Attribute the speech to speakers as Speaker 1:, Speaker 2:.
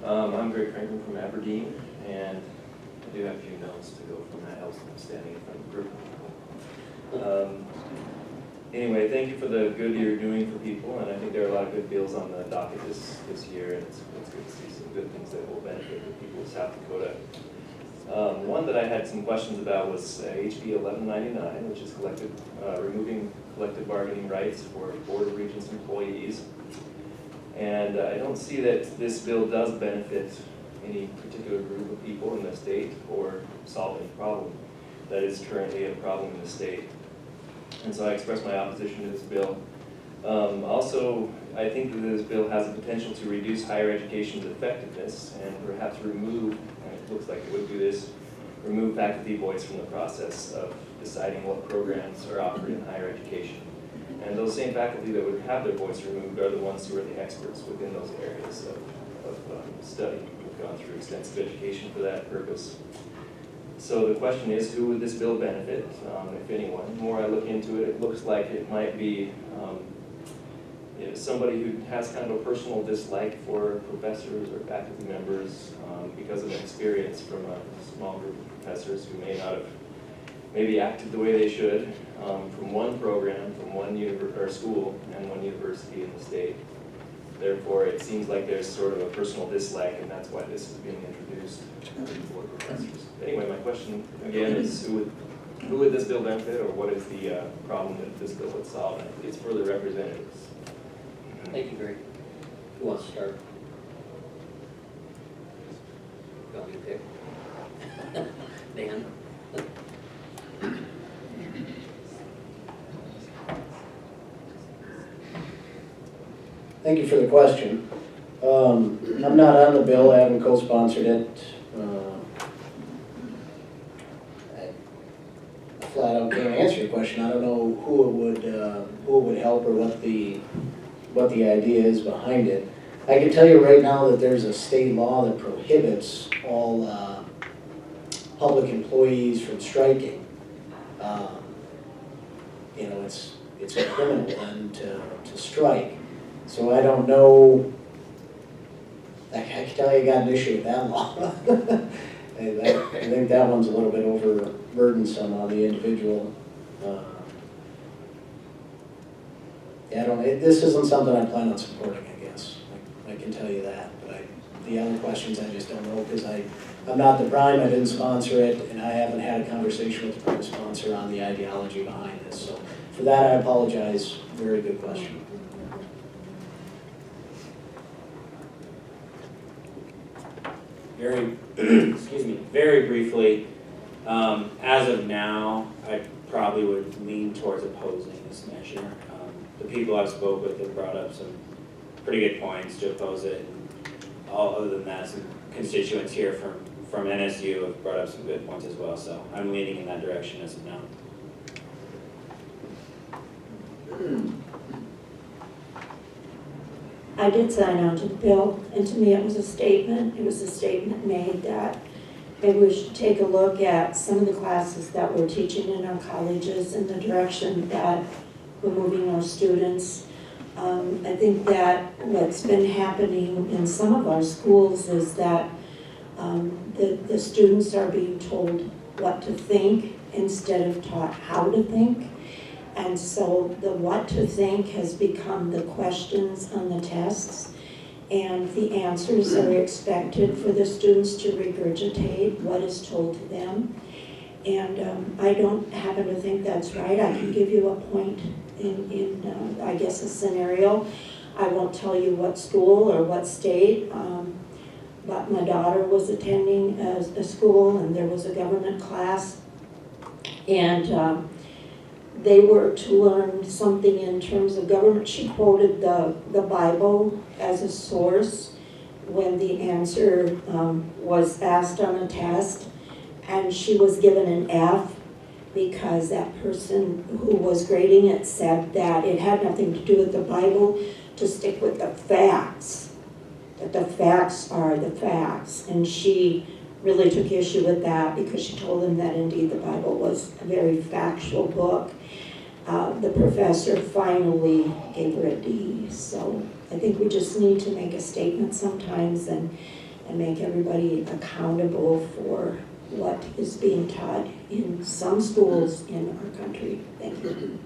Speaker 1: I'm Greg Franklin from Aberdeen, and I do have a few notes to go from that else I'm standing in front of the group. Anyway, thank you for the good you're doing for people, and I think there are a lot of good bills on the docket this year, and it's good to see some good things that will benefit the people of South Dakota. One that I had some questions about was HB 1199, which is removing collective bargaining rights for Board of Regents employees. And I don't see that this bill does benefit any particular group of people in the state or solve any problem that is currently a problem in the state. And so I express my opposition to this bill. Also, I think that this bill has the potential to reduce higher education's effectiveness and perhaps remove, and it looks like it would do this, remove faculty voice from the process of deciding what programs are offered in higher education. And those same faculty that would have their voice removed are the ones who are the experts within those areas of study. We've gone through extensive education for that purpose. So the question is, who would this bill benefit, if anyone? The more I look into it, it looks like it might be somebody who has kind of a personal dislike for professors or faculty members because of an experience from a small group of professors who may not have maybe acted the way they should from one program, from one school and one university in the state. Therefore, it seems like there's sort of a personal dislike, and that's why this is being introduced to the board of professors. Anyway, my question again is, who would this bill benefit, or what is the problem that this bill would solve? And it's for the representatives.
Speaker 2: Thank you, Greg. Who wants to start? You want me to pick? Dan?
Speaker 3: Thank you for the question. I'm not on the bill. I haven't co-sponsored it. I flat out can't answer your question. I don't know who it would help or what the idea is behind it. I can tell you right now that there's a state law that prohibits all public employees from striking. It's a criminal then to strike. So I don't know, I can tell you I got an issue with that law. I think that one's a little bit overburdensome on the individual. This isn't something I plan on supporting, I guess. I can tell you that, but the other questions I just don't know because I'm not the prime, I didn't sponsor it, and I haven't had a conversation with the prime sponsor on the ideology behind this. So for that, I apologize. Very good question.
Speaker 4: Very briefly, as of now, I probably would lean towards opposing this measure. The people I've spoke with have brought up some pretty good points to oppose it. All other than that, some constituents here from NSU have brought up some good points as well, so I'm leaning in that direction as of now.
Speaker 5: I did sign on to the bill, and to me it was a statement. It was a statement made that maybe we should take a look at some of the classes that we're teaching in our colleges and the direction that we're moving our students. I think that what's been happening in some of our schools is that the students are being told what to think instead of taught how to think. And so the what to think has become the questions on the tests, and the answers are expected for the students to regurgitate what is told to them. And I don't happen to think that's right. I can give you a point in I guess, a scenario. I won't tell you what school or what state, but my daughter was attending a school, and there was a government class, and they were to learn something in terms of government. She quoted the Bible as a source when the answer was asked on a test, and she was given an F because that person who was grading it said that it had nothing to do with the Bible, to stick with the facts, that the facts are the facts. And she really took issue with that because she told them that indeed the Bible was a very factual book. The professor finally gave her a D. So I think we just need to make a statement sometimes and and make everybody accountable for what is being taught in some schools in our country. Thank you.